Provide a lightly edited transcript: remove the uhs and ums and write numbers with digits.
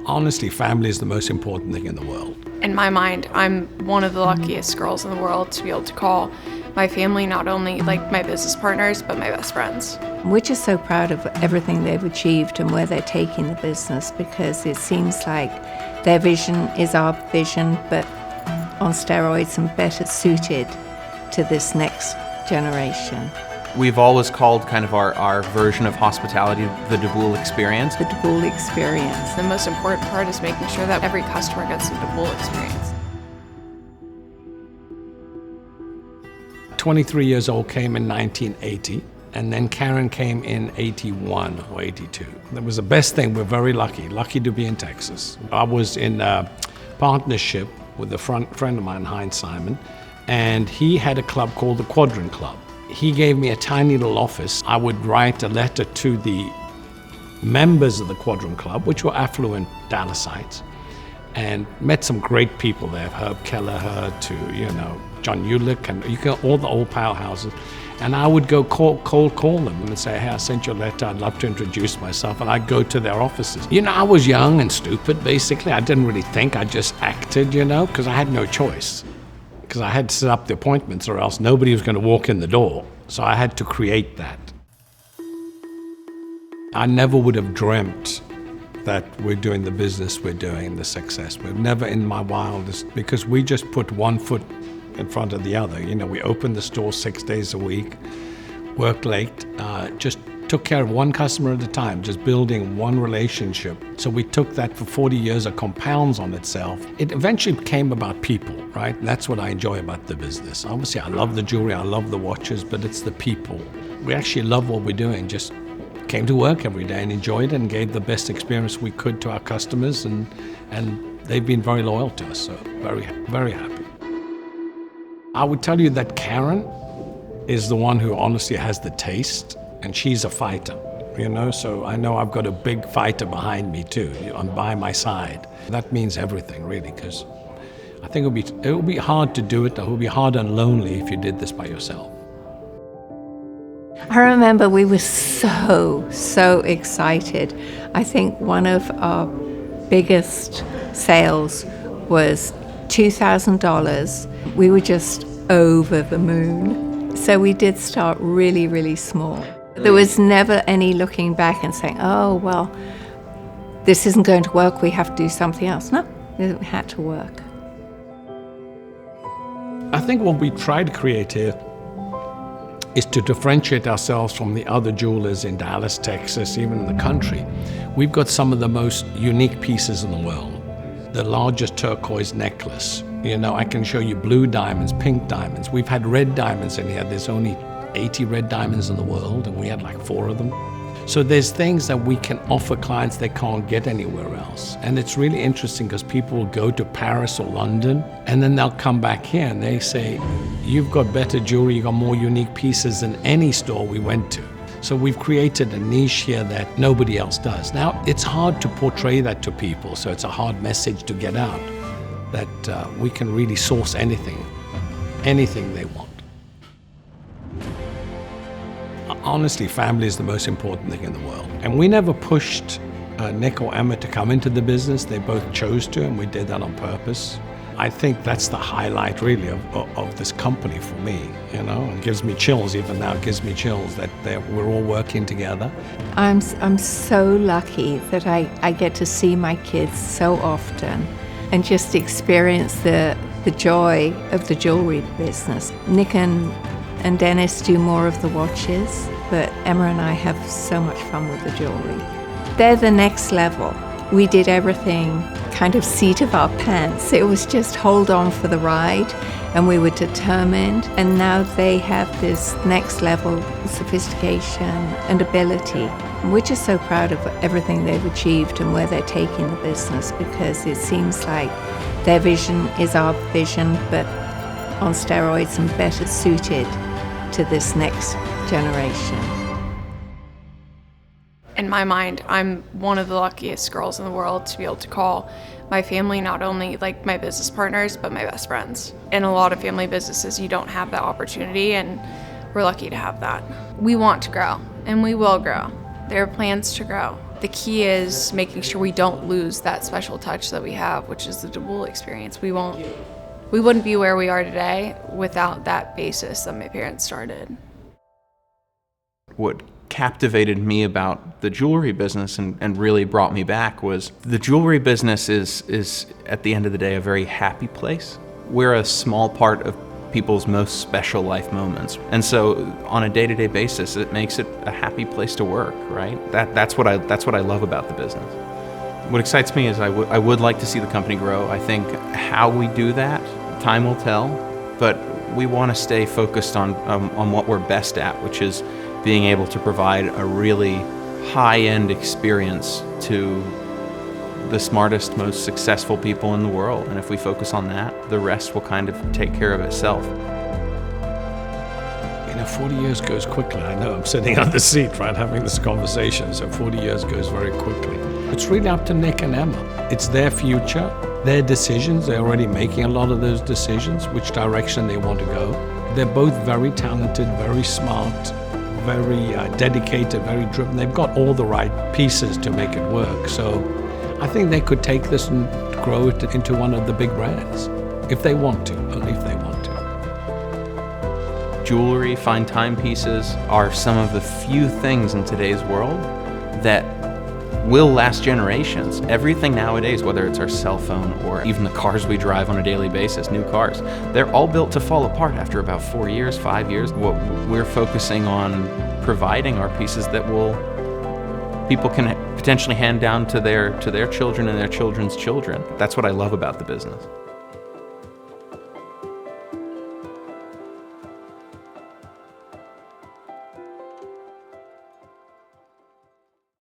Honestly, family is the most important thing in the world. In my mind, I'm one of the luckiest girls in the world to be able to call my family not only like my business partners, but my best friends. We're just so proud of everything they've achieved and where they're taking the business, because it seems like their vision is our vision, but on steroids and better suited to this next generation. We've always called kind of our version of hospitality the deBoulle experience. The deBoulle experience. The most important part is making sure that every customer gets the deBoulle experience. 23 years old, came in 1980, and then Karen came in 81 or 82. That was the best thing. We're very lucky to be in Texas. I was in a partnership with a friend of mine, Heinz Simon, and he had a club called the Quadrant Club. He gave me a tiny little office. I would write a letter to the members of the Quadrant Club, which were affluent Dallasites, and met some great people there, Herb Kelleher to, John Ulick, and all the old powerhouses. And I would go cold call them and say, hey, I sent you a letter, I'd love to introduce myself, and I'd go to their offices. I was young and stupid, basically. I didn't really think, I just acted, because I had no choice. Because I had to set up the appointments or else nobody was going to walk in the door. So I had to create that. I never would have dreamt that we're doing the business we're doing, the success. We've never in my wildest, because we just put one foot in front of the other. We opened the store 6 days a week, worked late, just took care of one customer at a time, just building one relationship. So we took that for 40 years, it compounds on itself. It eventually became about people, right? And that's what I enjoy about the business. Obviously, I love the jewelry, I love the watches, but it's the people. We actually love what we're doing, just came to work every day and enjoyed it and gave the best experience we could to our customers, and they've been very loyal to us, so very, very happy. I would tell you that Karen is the one who honestly has the taste, and she's a fighter, so I know I've got a big fighter behind me too, by my side. That means everything, really, because I think it would be hard to do it. It would be hard and lonely if you did this by yourself. I remember we were so excited. I think one of our biggest sales was $2,000. We were just over the moon. So we did start really, really small. There was never any looking back and saying, oh, well, this isn't going to work, we have to do something else. No, it had to work. I think what we try to create here is to differentiate ourselves from the other jewelers in Dallas, Texas, even in the country. We've got some of the most unique pieces in the world. The largest turquoise necklace. I can show you blue diamonds, pink diamonds. We've had red diamonds in here. There's only 80 red diamonds in the world, and we had like 4 of them. So there's things that we can offer clients they can't get anywhere else. And it's really interesting because people will go to Paris or London, and then they'll come back here and they say, you've got better jewelry, you've got more unique pieces than any store we went to. So we've created a niche here that nobody else does. Now, it's hard to portray that to people, so it's a hard message to get out, that we can really source anything they want. Honestly, family is the most important thing in the world. And we never pushed Nick or Emma to come into the business. They both chose to, and we did that on purpose. I think that's the highlight, really, of this company for me, It gives me chills, even now it gives me chills that we're all working together. I'm so lucky that I get to see my kids so often and just experience the joy of the jewelry business. Nick and Dennis do more of the watches, but Emma and I have so much fun with the jewelry. They're the next level. We did everything kind of seat of our pants. It was just hold on for the ride, and we were determined. And now they have this next level sophistication and ability. And we're just so proud of everything they've achieved and where they're taking the business, because it seems like their vision is our vision, but on steroids and better suited to this next generation. In my mind, I'm one of the luckiest girls in the world to be able to call my family not only like my business partners, but my best friends. In a lot of family businesses, you don't have that opportunity, and we're lucky to have that. We want to grow, and we will grow. There are plans to grow. The key is making sure we don't lose that special touch that we have, which is the deBoulle experience. We wouldn't be where we are today without that basis that my parents started. What captivated me about the jewelry business and really brought me back was the jewelry business is at the end of the day a very happy place. We're a small part of people's most special life moments, and so on a day-to-day basis it makes it a happy place to work, right? That's what I love about the business. What excites me is I would like to see the company grow. I think how we do that, time will tell, but we want to stay focused on what we're best at, which is being able to provide a really high-end experience to the smartest, most successful people in the world. And if we focus on that, the rest will kind of take care of itself. 40 years goes quickly. I know I'm sitting on the seat, right, having this conversation, so 40 years goes very quickly. It's really up to Nick and Emma. It's their future, their decisions. They're already making a lot of those decisions, which direction they want to go. They're both very talented, very smart, very dedicated, very driven. They've got all the right pieces to make it work. So I think they could take this and grow it into one of the big brands, if they want to, only if they want to. Jewelry, fine timepieces are some of the few things in today's world that will last generations. Everything nowadays, whether it's our cell phone or even the cars we drive on a daily basis, new cars, they're all built to fall apart after about 4 years, 5 years. What we're focusing on providing are pieces that people can potentially hand down to their children and their children's children. That's what I love about the business.